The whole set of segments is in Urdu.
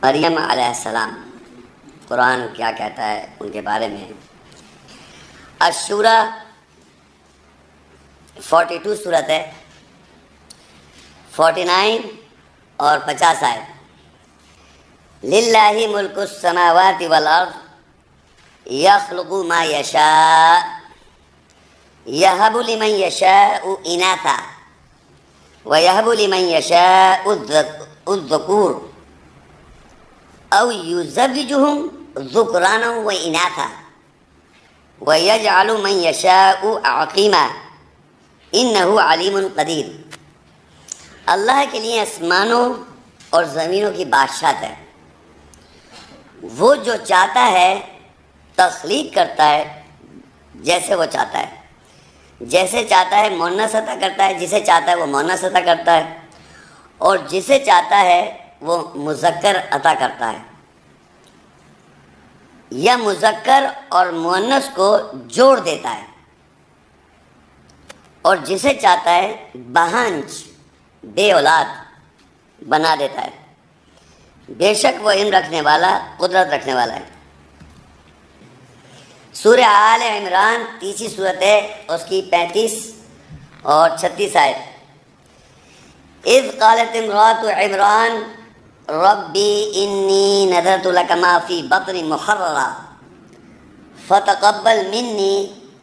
مریم علیہ السلام، قرآن کیا کہتا ہے ان کے بارے میں؟ الشورى 42 صورت ہے، 49 اور 50 آیت۔ للہ ملک السماوات والارض یخلق ما یشاء یہب لمن یشاء اناثا ویہب لمن یشاء الذکور او یزوجہم ذکرانا و اناثا وَيَجْعَلُ مَن يَشَاءُ عَقِیمًا إِنَّهُ عَلِیمٌ قدیر۔ اللہ کے لیے آسمانوں اور زمینوں کی بادشاہت ہے، وہ جو چاہتا ہے تخلیق کرتا ہے جیسے وہ چاہتا ہے، جیسے چاہتا ہے مؤنث عطا کرتا ہے، جسے چاہتا ہے وہ مؤنث عطا کرتا ہے، اور جسے چاہتا ہے وہ مذکر عطا کرتا ہے، یا مذکر اور مؤنث کو جوڑ دیتا ہے، اور جسے چاہتا ہے بہانج بے اولاد بنا دیتا ہے۔ بے شک وہ علم رکھنے والا، قدرت رکھنے والا ہے۔ سورہ آل عمران 30 صورت ہے، اس کی 35 اور 36 آیت۔ اذ قالت امرأة عمران ربی انی نذرت لک ما فی بطنی محررا فتقبل منی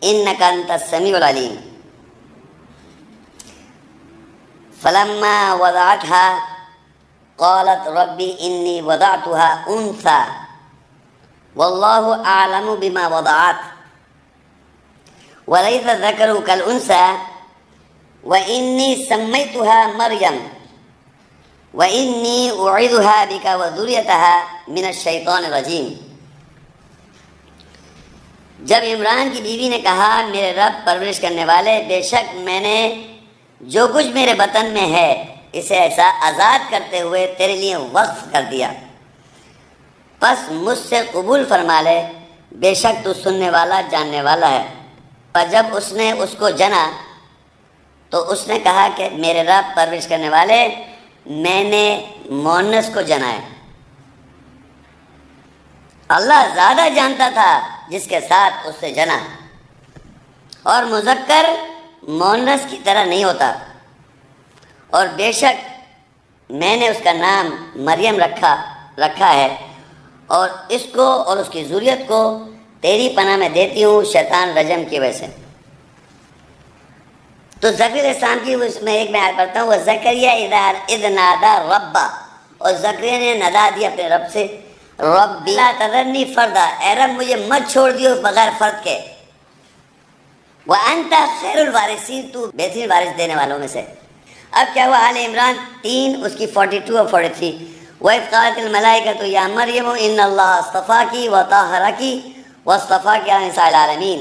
انک انت السمیع العلیم۔ فلما وضعتها قالت ربی انی وضعتها انثى واللہ اعلم بما وضعت وليس الذکر کالانثى وانی سمیتها مریم وَإِنِّي أُعِيذُهَا بِكَ وَذُرِّيَّتَهَا مِنَ الشَّيْطَانِ الرَّجِيمِ۔ جب عمران کی بیوی نے کہا میرے رب پرورش کرنے والے، بے شک میں نے جو کچھ میرے بطن میں ہے اسے ایسا آزاد کرتے ہوئے تیرے لیے وقف کر دیا، پس مجھ سے قبول فرما لے، بے شک تو سننے والا جاننے والا ہے۔ اور جب اس نے اس کو جنا تو اس نے کہا کہ میرے رب پرورش کرنے والے، میں نے مؤنث کو جنا ہے۔ اللہ زیادہ جانتا تھا جس کے ساتھ اس سے جنا، اور مذکر مؤنث کی طرح نہیں ہوتا، اور بے شک میں نے اس کا نام مریم رکھا ہے، اور اس کو اور اس کی ذریت کو تیری پناہ میں دیتی ہوں شیطان رجم کی وجہ سے۔ تو زکریا علیہ السلام کی اس میں ایک میں آیت پڑھتا ہوں، وہ زکریا اذ نادا ربا، اور زکریا نے ندا دیا اپنے رب سے، ربی لا تذرنی فردا، اے رب مجھے مت چھوڑ دیو بغیر فرد کے، وانت خیر الوارثین، تو بہترین وارث دینے والوں میں سے۔ اب کیا ہوا؟ آل عمران 3 اس کی 42 اور 43۔ وَإِذْ قَالَتِ الْمَلَائِكَةُ يَا مَرْيَمُ إِنَّ اللَّهَ اصْطَفَاكِ وَطَهَّرَكِ وَاصْطَفَاكِ عَلَى نِسَاءِ الْعَالَمِينَ۔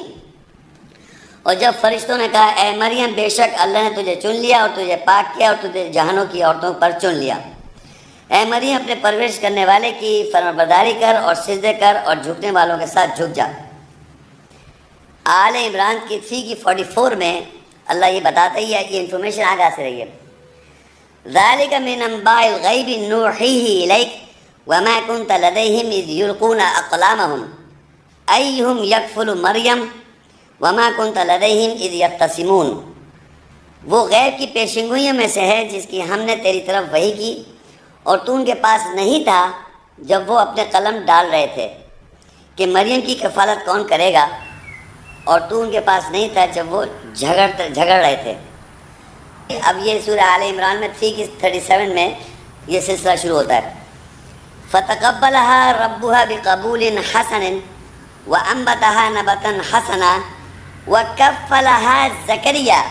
اور جب فرشتوں نے کہا اے مریم بے شک اللہ نے تجھے چن لیا اور تجھے پاک کیا اور تجھے جہانوں کی عورتوں پر چن لیا، اے مریم اپنے پرورش کرنے والے کی فرمانبرداری کر اور سجدے کر اور جھکنے والوں کے ساتھ جھک جا۔ آل عمران کی 3 کی 44 میں اللہ یہ بتاتا ہی ہے، یہ انفارمیشن آگاہ سے رہی ہے، ذَلِكَ مِنْ أَنْبَاءِ الْغَيْبِ نُوحِيهِ إِلَيْكَ وَمَا كُنْتَ لَدَيْهِمْ إِذْ يُلْقُونَ أَقْلَامَهُمْ أَيُّهُمْ يَكْفُلُ مَرْيَمَ وَمَا كُنْتَ لَدَيْهِمْ إِذْ يَخْتَصِمُونَ۔ وہ غیب کی پیشنگوئیوں میں سے ہے جس کی ہم نے تیری طرف وحی کی، اور تو ان کے پاس نہیں تھا جب وہ اپنے قلم ڈال رہے تھے کہ مریم کی کفالت کون کرے گا، اور تو ان کے پاس نہیں تھا جب وہ جھگڑ رہے تھے۔ اب یہ سورہ آل عمران میں 3 کی 37 میں یہ سلسلہ شروع ہوتا ہے۔ فَتَقَبَّلَهَا رَبُّهَا بِقَبُولٍ حَسَنٍ وَأَنبَتَهَا نَبَتًا حَسَنًا وَكَفَّلَهَا زَكَرِيَّا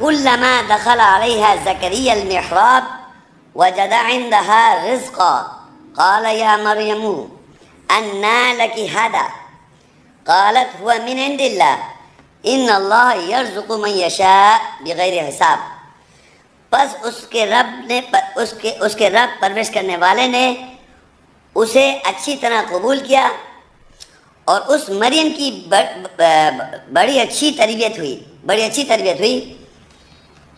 كُلَّمَا دَخَلَ عَلَيْهَا زَكَرِيَّا الْمِحْرَابَ وَجَدَ عِندَهَا رِزْقًا قَالَ يَا مَرْيَمُ أَنَّىٰ لَكِ هَٰذَا قَالَتْ هُوَ مِنْ عِندِ اللَّهِ إِنَّ اللَّهَ يَرْزُقُ مَن يَشَاءُ بِغَيْرِ حساب۔ پس اس کے رب پرورش کرنے والے نے اسے اچھی طرح قبول کیا، اور اس مریم کی بڑی اچھی تربیت ہوئی،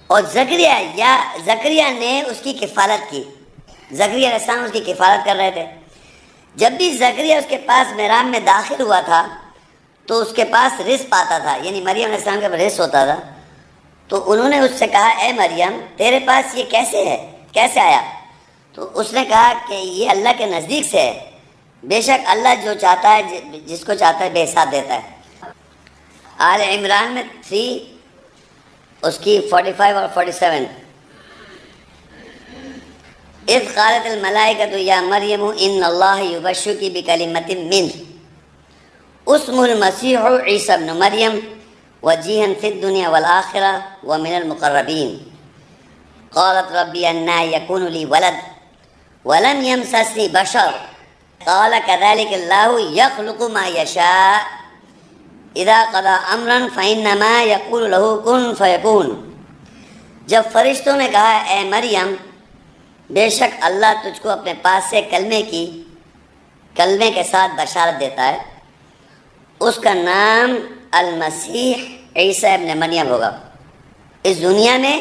اور زکریا نے اس کی کفالت کی۔ زکریا علیہ السلام اس کی کفالت کر رہے تھے. جب بھی زکریا اس کے پاس محراب میں داخل ہوا تھا تو اس کے پاس رزق آتا تھا، یعنی مریم علیہ السلام کے پاس رزق ہوتا تھا. تو انہوں نے اس سے کہا اے مریم تیرے پاس یہ کیسے ہے، کیسے آیا؟ تو اس نے کہا کہ یہ اللہ کے نزدیک سے ہے، بے شک اللہ جو چاہتا ہے جس کو چاہتا ہے بے حساب دیتا ہے. آل عمران میں 3 اس کی 45 اور 47. اذ قالت الملائکۃ یا مریم ان اللہ یبشرک بکلمۃ منہ اسمہ المسیح عیسی ابن مریم وجیہا فی الدنیا والآخرہ ومن المقربین. قالت ربی انا یکون لی ولد ولم یمسسنی بشر قال کذلک اللہ یخلق ما یشاء اذا قضى امرا فانما یقول له کن فیکون. جب فرشتوں نے کہا اے مریم بے شک اللہ تجھ کو اپنے پاس سے کلمے کے ساتھ بشارت دیتا ہے، اس کا نام المسیح عیسی ابن مریم ہوگا، اس دنیا میں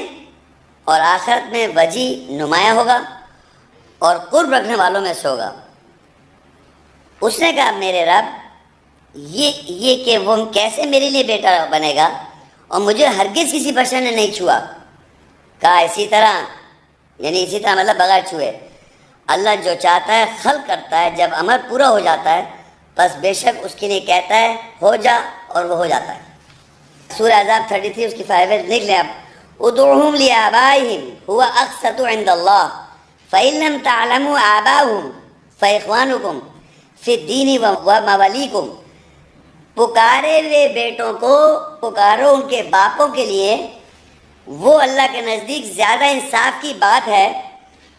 اور آخرت میں وجی نمایاں ہوگا اور قرب رکھنے والوں میں سے ہوگا. اس نے کہا میرے رب یہ کہ وہ کیسے میرے لیے بیٹا بنے گا اور مجھے ہرگز کسی بشر نے نہیں چھوا. کہا اسی طرح مطلب بغیر چھوئے اللہ جو چاہتا ہے خلق کرتا ہے، جب امر پورا ہو جاتا ہے بس بے شک اس کے لیے کہتا ہے ہو جا اور وہ ہو جاتا ہے. سورہ احزاب 33 اس کی 5 لکھ لیں آپ. ادعوہم لآبائہم هو اقسط عند اللہ فإن لم تعلموا آباءهم فإخوانكم فی الدین وموالیکم. پکارے ہوئے بیٹوں کو پکارو ان کے باپوں کے لیے، وہ اللہ کے نزدیک زیادہ انصاف کی بات ہے.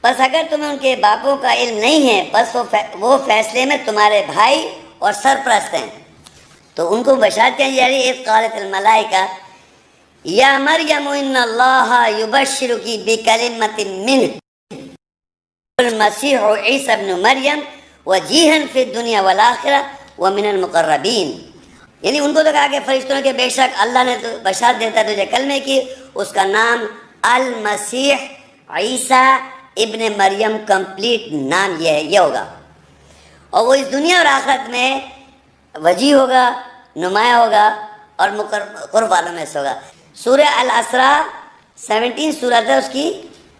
بس اگر تمہیں ان کے باپوں کا علم نہیں ہے بس وہ فیصلے میں تمہارے بھائی اور سرپرست ہیں. تو ان کو بشارت کہی جا رہی ہے اذ قالت الملائکہ یا مریم ان اللہ یبشرک بکلمۃ منہ المسیح عیسی ابن مریم وجیہا فی الدنیا والآخرہ ومن المقربین. یعنی ان کو تو کہا کہ فرشتوں نے کہ بے شک اللہ نے تو بشارت دیتا ہے تجھے کلمے کی، اس کا نام المسیح عیسیٰ ابن مریم، کمپلیٹ نام یہ ہوگا، اور وہ اس دنیا اور آخرت میں وجی ہوگا، نمایاں ہوگا اور قرب والوں میں سے ہوگا. سورہ الاسراء 17 سورت ہے، اس کی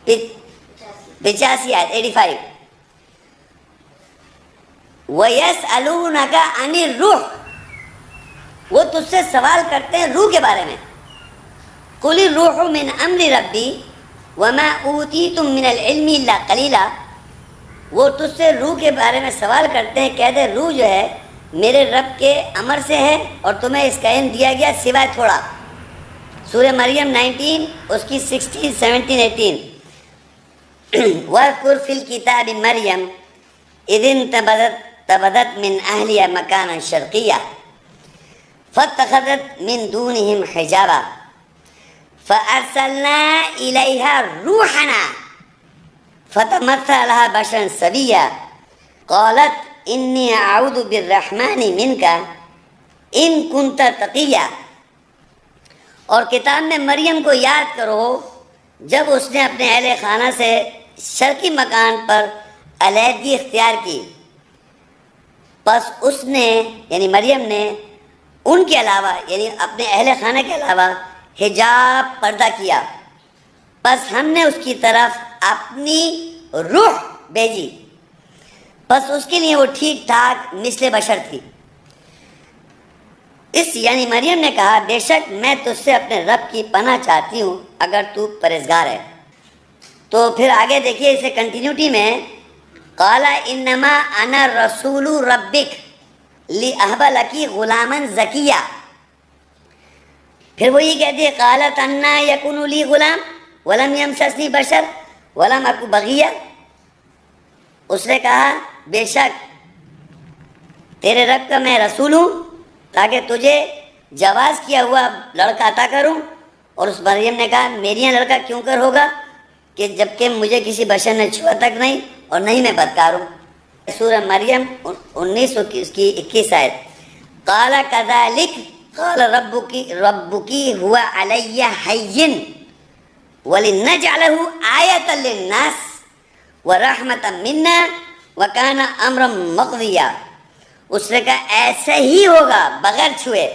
85 آیت 85. وَيَسْأَلُونَكَ عَنِ الرُّوحِ، وہ تجھ سے سوال کرتے ہیں روح کے بارے میں. قُلِ الرُّوحُ مِنْ أَمْرِ رَبِّي وَمَا أُوتِيتُم مِّنَ الْعِلْمِ إِلَّا قَلِيلًا. وہ تجھ سے روح کے بارے میں سوال کرتے ہیں، کہہ دے روح جو ہے میرے رب کے امر سے ہے اور تمہیں اس کا علم دیا گیا سوائے تھوڑا. سورہ مریم 19 اس کی 16 17 18. وَاذْكُرْ فِي الْكِتَابِ مَرْيَمَ إِذِ انتبذت من أهلها مكانا شرقيا فاتخذت من دونهم حجابا فأرسلنا إليها روحنا فتمثل لها بشرا سويا قالت إني أعوذ بالرحمن منك إن كنت تقيا. اور کتاب میں مریم کو یاد کرو جب اس نے اپنے اہل خانہ سے شرقی مکان پر علیحدگی اختیار کی، بس اس نے یعنی مریم نے ان کے علاوہ یعنی اپنے اہل خانہ کے علاوہ حجاب پردہ کیا، بس ہم نے اس کی طرف اپنی روح بھیجی، بس اس کے لیے وہ ٹھیک ٹھاک مثل بشر تھی. یعنی مریم نے کہا بے شک میں تجھ سے اپنے رب کی پناہ چاہتی ہوں اگر تو پرہیزگار ہے. تو پھر آگے دیکھیے اسے کنٹینیوٹی میں قال انما انا رسول ربک لأہب لکی غلاما زکیا. پھر وہی کہتی ہے قالت انا یکون لی غلام ولم یمسسنی بشر ولم اک بغیا. اس نے کہا بے شک تیرے رب کا میں رسول ہوں تاکہ تجھے جواز کیا ہوا لڑکا عطا کروں. اور اس مریم نے کہا میرے یہاں لڑکا کیوں کر ہوگا کہ جبکہ مجھے کسی بشر نے چھوا تک نہیں اور نہیں میں بدکار ہوں. سورہ مریم 19 کی 21 آیت. قال کذالک قال ربکی ہوا علی حین ولنجعلہ آیۃ للناس وَرَحْمَةً مِنَّا وَكَانَ أَمْرًا مَقْضِيًّا، اس نے کہا ایسا ہی ہوگا بغیر چھوئے،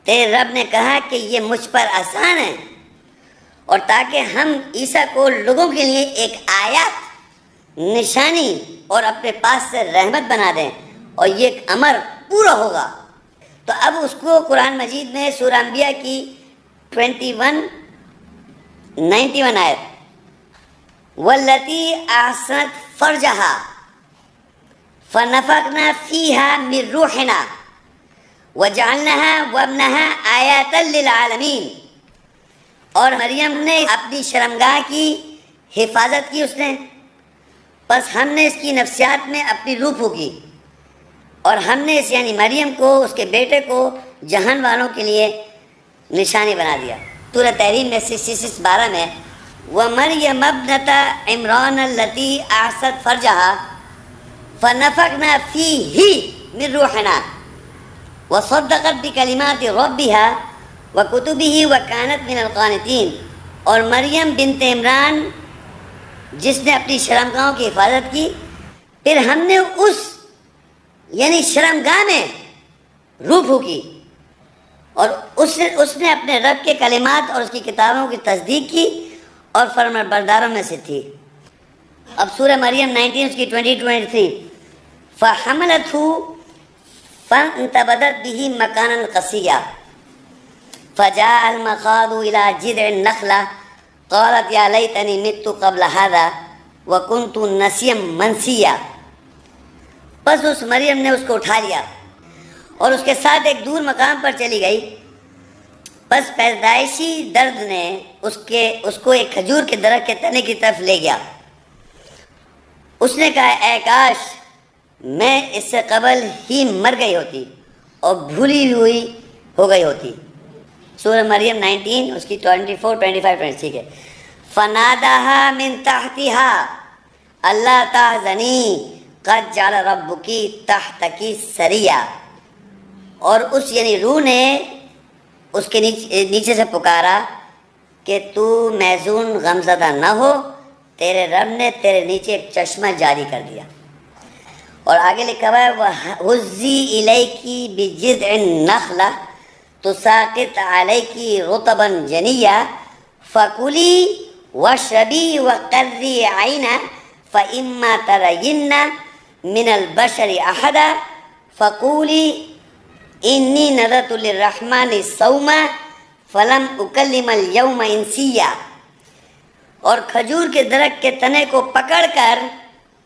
تیرے رب نے کہا کہ یہ مجھ پر آسان ہے، اور تاکہ ہم عیسیٰ کو لوگوں کے لیے ایک آیات، نشانی اور اپنے پاس سے رحمت بنا دیں، اور یہ ایک امر پورا ہوگا۔ تو اب اس کو قرآن مجید میں سورہ انبیاء کی 91 آیت، والتی احسنت فرجہا فنفخنا فیہا من روحنا وجعلناها وابنها آیاتا للعالمین، اور مریم نے اپنی شرمگاہ کی حفاظت کی، اس نے بس ہم نے اس کی نفسیات میں اپنی روح پھونکی، اور ہم نے اس یعنی مریم کو، اس کے بیٹے کو جہان والوں کے لیے نشانی بنا دیا۔ سورہ تحریم میں 66:12 میں وَمَرْيَمَ ابْنَتَ عِمْرَانَ الَّتِي أَحْصَنَتْ فَرْجَهَا فَنَفَخْنَا فِيهِ مِنْ رُوحِنَا وَصَدَّقَتْ بِكَلِمَاتِ رَبِّهَا وَكُتُبِهِ وَكَانَتْ مِنَ الْقَانِتِينَ، اور مریم بنت عمران جس نے اپنی شرمگاہوں کی حفاظت کی، پھر ہم نے اس یعنی شرمگاہ میں روح پھونکی، اور اس نے اپنے رب کے کلمات اور اس کی کتابوں کی تصدیق کی، اور فرمانبرداروں میں سے تھی۔ اب سورہ مریم 19 اس کی 20-23 فَحَمَلَتْهُ فَانْتَبَذَتْ بِهِ مَكَانًا قَصِيًّا فَجَاءَ الْمَخَاضُ إِلَى جِذْعِ النَّخْلَةِ قَالَتْ يَا لَيْتَنِي مِتُّ قَبْلَ هَذَا وَكُنْتُ نَسِيًّا مَنْسِيًّا، بس اس مریم نے اس کو اٹھا لیا اور اس کے ساتھ ایک دور مقام پر چلی گئی، بس پیدائشی درد نے اس کو ایک کھجور کے درخت کے تنے کی طرف لے گیا۔ اس نے کہا اے کاش میں اس سے قبل ہی مر گئی ہوتی اور بھولی ہوئی ہو گئی ہوتی۔ سورہ مریم 19 اس کی 24، 25، 26 ہے۔ فناداها من تحتها اللہ تحزنی قد جعل ربکی تحتکی سریا، اور اس یعنی روح نے اس کے نیچے سے پکارا کہ تو محزون غمزدہ نہ ہو، تیرے رب نے تیرے نیچے ایک چشمہ جاری کر دیا۔ اور آگے لکھا ہوا ہے وَهُزِّي إِلَيْكِ بِجِذْعِ النَّخْلَةِ تُسَاقِطْ عَلَيْكِ رُطَبًا جَنِيًّا فَكُلِي وَاشْرَبِي وَقَرِّي عَيْنًا فَإِمَّا تَرَيِنَّ مِنَ الْبَشَرِ أَحَدًا فَقُولِي إِنِّي نَذَرْتُ لِلرَّحْمَنِ صَوْمًا فَلَمْ أُكَلِّمَ الْيَوْمَ إِنسِيًّا، اور کھجور کے درخت کے تنے کو پکڑ کر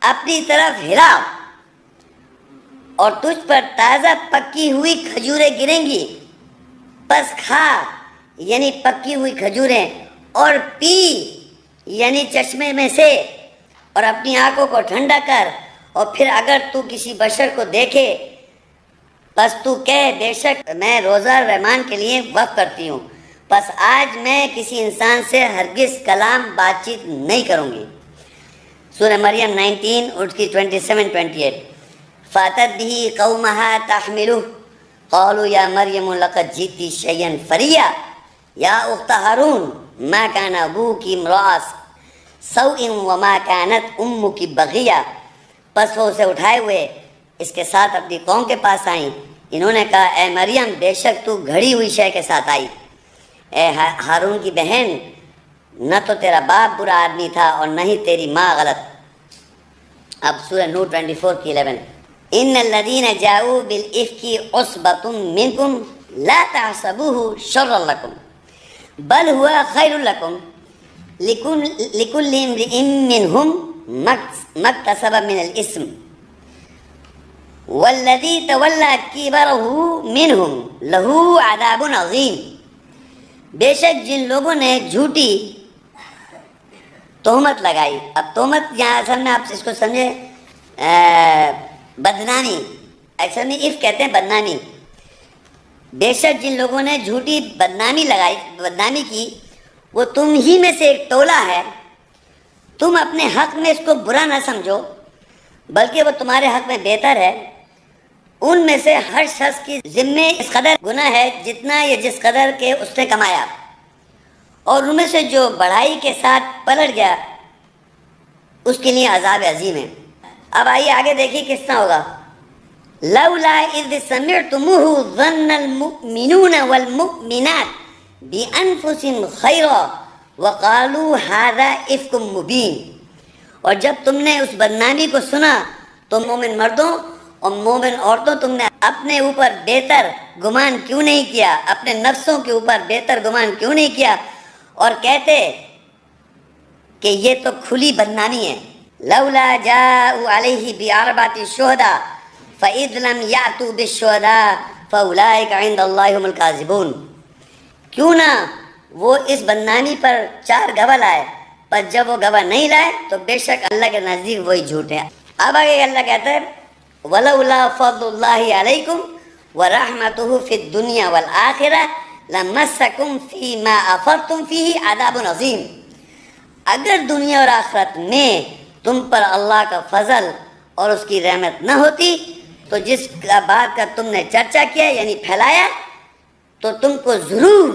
اپنی طرف ہلا، اور تجھ پر تازہ پکی ہوئی کھجوریں گریں گی، بس کھا یعنی پکی ہوئی کھجوریں، اور پی یعنی چشمے میں سے، اور اپنی آنکھوں کو ٹھنڈا کر، اور پھر اگر تو کسی بشر کو دیکھے بس تو کہہ بے شک میں روزہ رحمان کے لیے وقف کرتی ہوں، بس آج میں کسی انسان سے ہرگز کلام بات چیت نہیں کروں گی۔ سورہ مریم 19 اس کی 27-28 فَأَتَتْ بِهِ قَوْمَهَا تَحْمِلُهُ قَالُوا يَا مَرْيَمُ لَقَدْ جِئْتِ شَيْئًا فَرِيًّا يَا أُخْتَ هَارُونَ مَا كَانَ أَبُوكِ امْرَأَ سَوْءٍ وَمَا كَانَتْ أُمُّكِ بَغِيًّا، بس وہ اسے اٹھائے ہوئے اس کے ساتھ اپنی قوم کے پاس آئیں، انہوں نے کہا اے مریم بے شک تو گھڑی ہوئی شے کے ساتھ آئی، اے ہارون کی بہن نہ تو تیرا باپ برا آدمی تھا اور نہ ہی تیری ماں غلط۔ اب سورہ نور 24 کی 11 ان الذین جاؤوا بالافک عصبۃ منکم لا تحسبوه شرا لکم بل هو خیر لکم لکل امرئ منهم ما اکتسب من الاثم والذی تولی کبرہ منهم له عذاب عظیم، بے شک جن لوگوں نے جھوٹی تہمت لگائی، اب تہمت یہاں اصل میں آپ اس کو سمجھے بدنامی، اکثر میں عف کہتے ہیں بدنامی، بے شک جن لوگوں نے جھوٹی بدنامی کی وہ تم ہی میں سے ایک ٹولہ ہے، تم اپنے حق میں اس کو برا نہ سمجھو بلکہ وہ تمہارے حق میں بہتر ہے۔ ان میں سے ہر شخص کی ذمے اس قدر گناہ ہے جتنا یا جس قدر کے اس نے کمایا، اور ان میں سے جو بڑائی کے ساتھ پلٹ گیا اس کے لیے عذاب عظیم ہے۔ اب آئیے آگے دیکھیے کس طرح ہوگا۔ لولا اذ سمعتموه ظن المؤمنون والمؤمنات بانفسهم خیرا وقالوا هذا افک مبین، اور جب تم نے اس بدنامی کو سنا تو مومن مردوں اور مومن عورتوں تم نے اپنے اوپر بہتر گمان کیوں نہیں کیا، اپنے نفسوں کے اوپر بہتر گمان کیوں نہیں کیا اور کہتے کہ یہ تو کھلی بدنامی ہے۔ لولا جاءوا علیہ باربعۃ شہداء فاذ لم یاتوا بالشہداء فاولئک عند اللہ هم الکاذبون، کیوں نہ وہ اس بدنامی پر 4 گواہ لائے، پر جب وہ گواہ نہیں لائے تو بے شک اللہ کے نزدیک وہی جھوٹ ہے۔ اب آگے اللہ کہتا ہے وَلَوْلَا فَضْلُ اللَّهِ عَلَيْكُمْ وَرَحْمَتُهُ فِي الدُّنْيَا وَالْآخِرَةِ لَمَسَّكُمْ فِي مَا أَفَضْتُمْ فِيهِ عَذَابٌ عَظِيمٌ، اگر دنیا اور آخرت میں تم پر اللہ کا فضل اور اس کی رحمت نہ ہوتی تو جس بات کا تم نے چرچا کیا یعنی پھیلایا تو تم کو ضرور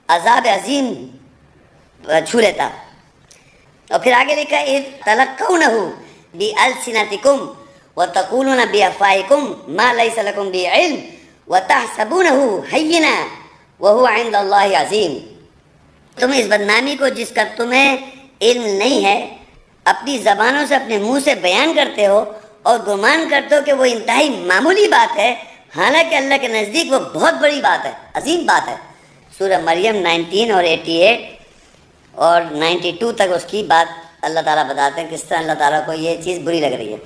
عذاب عظیم چھو لیتا۔ اور پھر آگے لکھا اذ تلقونہ بألسنتکم وتقولون بأفواہکم ما لیس لکم به علم وتحسبونہ ہینا وہو عند اللہ عظیم، تم اس بدنامی کو جس کا تمہیں علم نہیں ہے اپنی زبانوں سے اپنے منہ سے بیان کرتے ہو اور گمان کرتے ہو کہ وہ انتہائی معمولی بات ہے، حالانکہ اللہ کے نزدیک وہ بہت بڑی بات ہے، عظیم بات ہے۔ سورہ مریم 19 اور 88 اور 92 تک اس کی بات اللہ تعالیٰ بتاتے ہیں کس طرح اللہ تعالیٰ کو یہ چیز بری لگ رہی ہے۔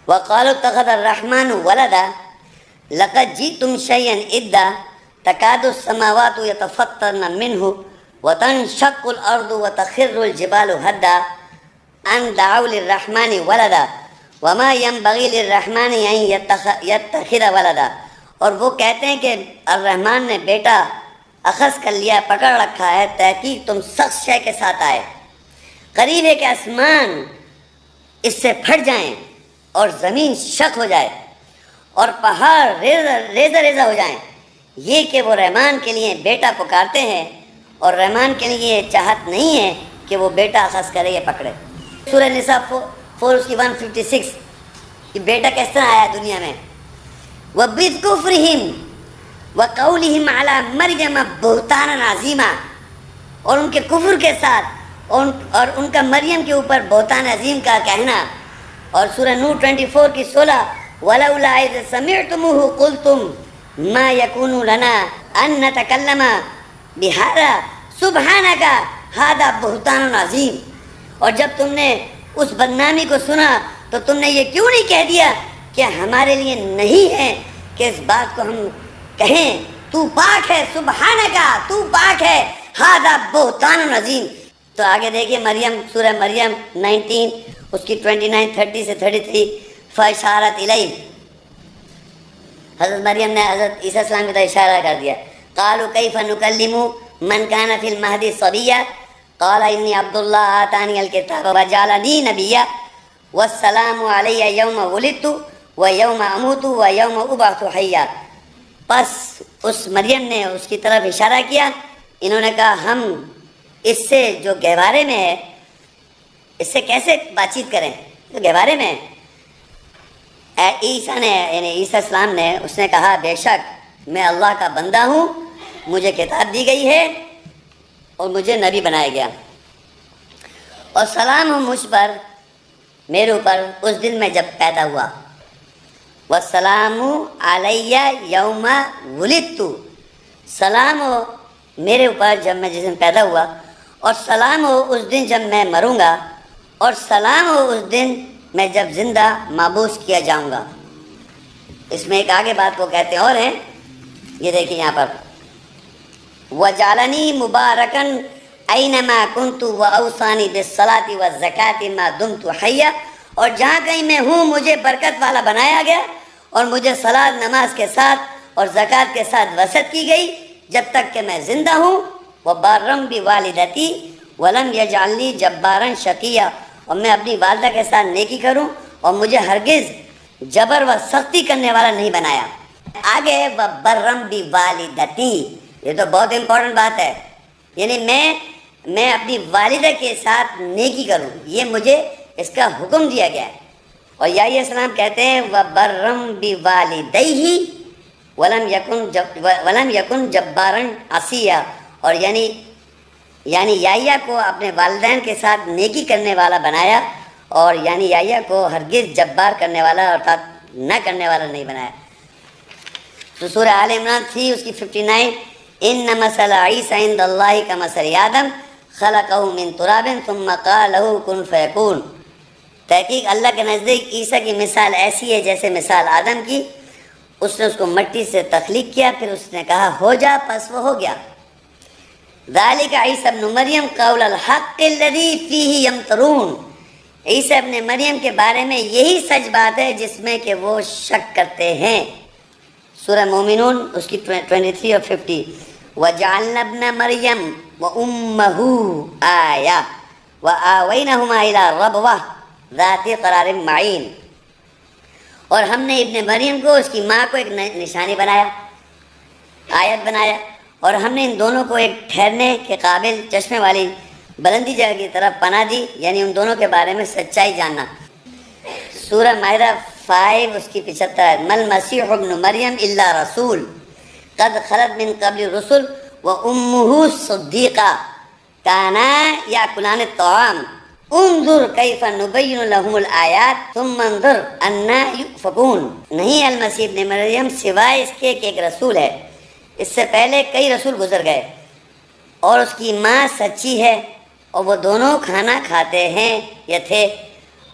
وَقَالُوا اتَّخَذَ الرَّحْمَنُ وَلَدًا لَقَدْ جِئْتُمْ شَيْئًا إِدًّا تَكَادُ السَّمَاوَاتُ يَتَفَطَّرْنَ مِنْهُ وَتَنشَقُّ الْأَرْضُ وَتَخِرُّ الْجِبَالُ هَدًّا أَن دَعَوْا لِلرَّحْمَنِ وَلَدًا وَمَا يَنبَغِي لِلرَّحْمَنِ أَن يَتَّخِذَ وَلَدًا، اور وہ کہتے ہیں کہ الرحمن نے بیٹا اخذ کر لیا، پکڑ رکھا ہے، تحقیق تم سخت شے کے ساتھ آئے، قریب ہے کہ آسمان اس سے پھٹ جائیں اور زمین شق ہو جائے اور پہاڑ ریزہ ریزہ ہو جائیں، یہ کہ وہ رحمان کے لیے بیٹا پکارتے ہیں اور رحمان کے لیے یہ چاہت نہیں ہے کہ وہ بیٹا اخذ کرے یا پکڑے۔ سورہ نساء 4 اس کی 156 کہ بیٹا کس طرح آیا دنیا میں۔ وَبِذْكُفْرِهِمْ وَقَوْلِهِمْ عَلَى مَرْيَمَ بُهْتَانًا عَظِيمًا، اور ان کے کفر کے ساتھ اور ان کا مریم کے اوپر بہتان عظیم کا کہنا۔ اور سورہ نور 24 کی 16 وَلَوْلَا إِذْ سَمِعْتُمُوهُ قُلْتُمْ مَا يَكُونُ لَنَا أَن نَّتَكَلَّمَ بِهَذَا سُبْحَانَكَ هَذَا بُهْتَانٌ عَظِيمٌ، اور جب تم نے اس بدنامی کو سنا تو تم نے یہ کیوں نہیں کہہ دیا کہ ہمارے لیے نہیں ہے کہ اس بات کو ہم کہیں تو پاک ہے، سبحانکا تو پاک ہے، ھذا بہتان عظیم۔ تو آگے دیکھیے مریم، سورہ مریم 19 اس کی 29 30 سے 33 فاشارت الیہ، حضرت مریم نے حضرت عیسیٰ السلام کی طرف اشارہ کر دیا۔ قالوا کیف نکلم من کان فی المہدی صبیا قال انی عبد اللہ آتانی الکتاب وجعلنی نبیا والسلام علی یوم ولدت ویوم اموت ویوم ابعث حیا۔ پس اس مریم نے اس کی طرف اشارہ کیا، انہوں نے کہا ہم اس سے جو گہوارے میں ہے اس سے کیسے بات چیت کریں، جو گہوارے میں ہے۔ عیسیٰ نے یعنی عیسیٰ السلام نے اس نے کہا بے شک میں اللہ کا بندہ ہوں، مجھے کتاب دی گئی ہے اور مجھے نبی بنایا گیا، اور سلام ہو مجھ پر، میرے اوپر اس دن میں جب پیدا ہوا۔ والسلام علیہ یوم ولدت، سلام ہو میرے اوپر جب میں جس دن پیدا ہوا، اور سلام ہو اس دن جب میں مروں گا، اور سلام ہو اس دن میں جب زندہ مبعوث کیا جاؤں گا۔ اس میں ایک آگے بات وہ کہتے اور ہیں، یہ دیکھیں یہاں پر وَجَعَلَنِي مُبَارَكًا أَيْنَمَا كُنْتُ وَأَوْصَانِي بِالصَّلَاةِ وَالزَّكَاةِ مَا دُمْتُ حَيًّا، اور جہاں کہیں میں ہوں مجھے برکت والا بنایا گیا اور مجھے صلاۃ نماز کے ساتھ اور زکوٰۃ کے ساتھ وصیت کی گئی جب تک کہ میں زندہ ہوں۔ وَبَرًّا بِوَالِدَتِي وَلَمْ يَجْعَلْنِي جَبَّارًا شَقِيًّا، اور میں اپنی والدہ کے ساتھ نیکی کروں اور مجھے ہرگز جبر و سختی کرنے والا نہیں بنایا۔ آگے وَبَرًّا بِوَالِدَتِي، یہ تو بہت امپورٹنٹ بات ہے، یعنی میں اپنی والدہ کے ساتھ نیکی کروں، یہ مجھے اس کا حکم دیا گیا ہے۔ اور یحییٰ علیہ السلام کہتے ہیں وَبَرًّا بِوَالِدَیْهِ وَلَمْ يَكُنْ جَبَّارًا عَصِیًّا، اور یعنی یحییٰ کو اپنے والدین کے ساتھ نیکی کرنے والا بنایا، اور یعنی یحییٰ کو ہرگز جبار کرنے والا ارتھات نہ کرنے والا نہیں بنایا۔ تو سورہ آل عمران 3 اس کی 59، ان مثل عیسیٰ عند اللہ کمثل آدم خلقہ من تراب ثم قال له کن فیکون، تحقیق اللہ کے نزدیک عیسیٰ کی مثال ایسی ہے جیسے مثال آدم کی، اس نے اس کو مٹی سے تخلیق کیا، پھر اس نے کہا ہو جا، پس وہ ہو گیا۔ ذالک عیسیٰ ابن مریم قول الحق الذی فیہ یمترون، عیسیٰ ابن مریم کے بارے میں یہی سچ بات ہے جس میں کہ وہ شک کرتے ہیں۔ سورہ مومنون اس کی 23 اور 50، وَجَعَلْنَا ابْنَ مَرْيَمَ وَأُمَّهُ آیَةً وَآوَيْنَهُمَا إِلَىٰ رَبْوَةٍ ذَاتِ قَرَارٍ مَعِینٍ، اور ہم نے ابن مریم کو، اس کی ماں کو ایک نشانی بنایا، آیت بنایا، اور ہم نے ان دونوں کو ایک ٹھہرنے کے قابل چشمے والی بلندی جگہ کی طرف پناہ دی، یعنی ان دونوں کے بارے میں سچائی جاننا۔ سورہ مائدہ 5 اس کی 75، مل مسیح ابن مریم الا رسول قد خلت من قبل الرسل وامہ صدیقہ کانا یاکلان الطعام انظر کیف نبین لهم الآیات ثم انظر انا یؤفکون، نہیں المسیح ابن مریم سوائے اس کے کہ ایک رسول ہے، اس سے پہلے کئی رسول گزر گئے، اور اس کی ماں سچی ہے، اور وہ دونوں کھانا کھاتے ہیں یا تھے۔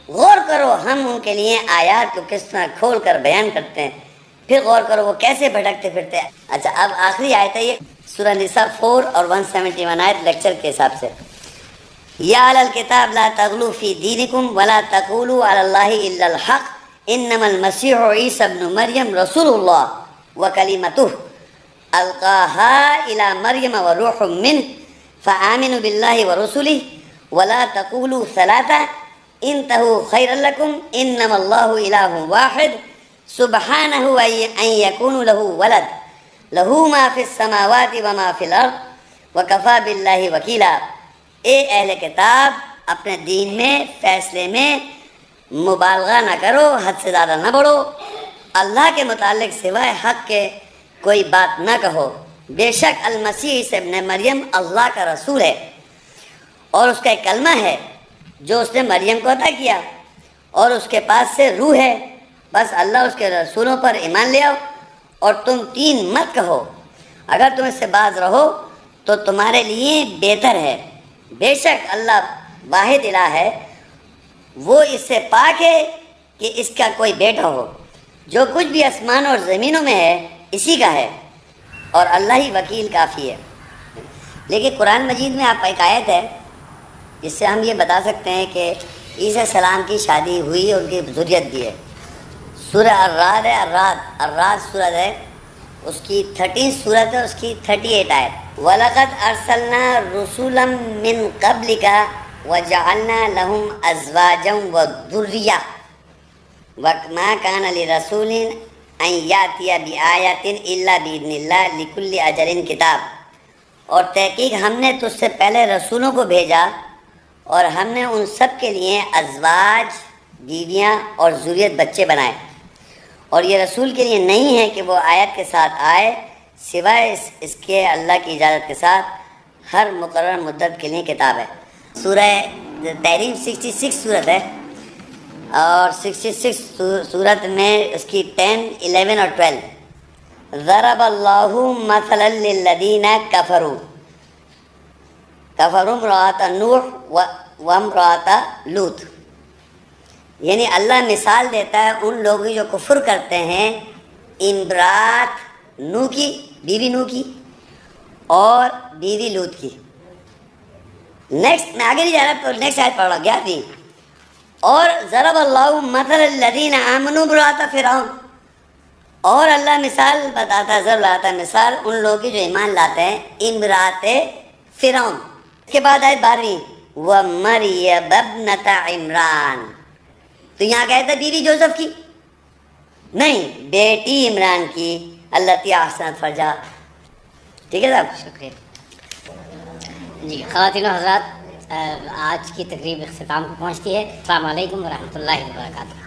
غور کرو ہم ان کے لیے آیات کو کس طرح کھول کر بیان کرتے ہیں، پھر غور کرو وہ کیسے بھٹکتے پھرتے ہیں۔ اچھا اب آخری آیت ہے یہ سورہ نساء 4 اور 171 آیت لیکچر کے حساب سے، یا اہل الکتاب لا تغلوا فی دینکم ولا تقولوا علی اللہ الا الحق انما المسیح عیسی ابن مریم رسول اللہ وکلمتہ القاها الی مریم وروح منہ فآمنوا باللہ ورسلہ ولا تقولوا ثلاثہ انتہوا خیرا لکم انما اللہ الہ واحد سبحانہ ان یکون لہ ولد لہ ما فی السماوات وما فی الارض وکفی باللہ وکیلا۔ اے اہل کتاب اپنے دین میں فیصلے میں مبالغہ نہ کرو، حد سے زیادہ نہ بڑھو، اللہ کے متعلق سوائے حق کے کوئی بات نہ کہو، بے شک المسیح عیسی ابن مریم اللہ کا رسول ہے اور اس کا ایک کلمہ ہے جو اس نے مریم کو عطا کیا، اور اس کے پاس سے روح ہے، بس اللہ اس کے رسولوں پر ایمان لے آؤ اور تم تین مت کہو، اگر تم اس سے باز رہو تو تمہارے لیے بہتر ہے، بے شک اللہ واحد الہ ہے، وہ اس سے پاک ہے کہ اس کا کوئی بیٹا ہو، جو کچھ بھی آسمان اور زمینوں میں ہے اسی کا ہے، اور اللہ ہی وکیل کافی ہے۔ لیکن قرآن مجید میں آپ ایک آیت ہے جس سے ہم یہ بتا سکتے ہیں کہ عیسیٰ السلام کی شادی ہوئی اور ان کی ذریت بھی ہے۔ سورہ الرعد ہے، الرعد سورت ہے، اس کی 13 سورت ہے، اس کی 38 آیت، وَلَقَدْ أَرْسَلْنَا رُسُلًا مِّن قَبْلِكَ وَجَعَلْنَا لَهُمْ أَزْوَاجًا وَذُرِّيَّةً وَمَا كَانَ لِرَسُولٍ أَن يَأْتِيَ بِآيَةٍ إِلَّا بِإِذْنِ اللَّهِ لِكُلِّ أَجَلٍ کتاب، اور تحقیق ہم نے تجھ سے پہلے رسولوں کو بھیجا اور ہم نے ان سب کے لیے ازواج بیویاں اور ذریت بچے بنائے، اور یہ رسول کے لیے نہیں ہے کہ وہ آیت کے ساتھ آئے سوائے اس کے اللہ کی اجازت کے ساتھ، ہر مقرر مدت کے لیے کتاب ہے۔ سورہ تحریم 66 صورت ہے، اور 66 صورت میں اس کی 10، 11 اور 12، ضرب اللہ مثلا للذین کفروا امرأۃ نوح و امرأۃ لوط، یعنی اللہ مثال دیتا ہے ان لوگوں جو کفر کرتے ہیں امرأۃ نوح کی، بیوی نوح کی، اور بیوی لوط کی۔ نیکسٹ میں آگے نہیں جا رہا، تو نیکسٹ آیت پڑھ رہا گیا تھی، اور ضرب اللہ مثل الذین آمنوا امرأۃ فرعون، اور اللہ مثال بتاتا ہے، ضرب لاتا ہے مثال ان لوگوں کی جو ایمان لاتے ہیں امرأۃ فرعون۔ اس کے بعد آیت 12، وَمَرْيَمَ ابْنَتَ عمران، تو یہاں کہتا ہے بیوی جوزف کی نہیں، بیٹی عمران کی، التی احسنت فرجہا۔ ٹھیک ہے صاحب، شکریہ جی۔ خواتین و حضرات، آج کی تقریب اختتام کو پہنچتی ہے۔ السلام علیکم ورحمۃ اللہ وبرکاتہ۔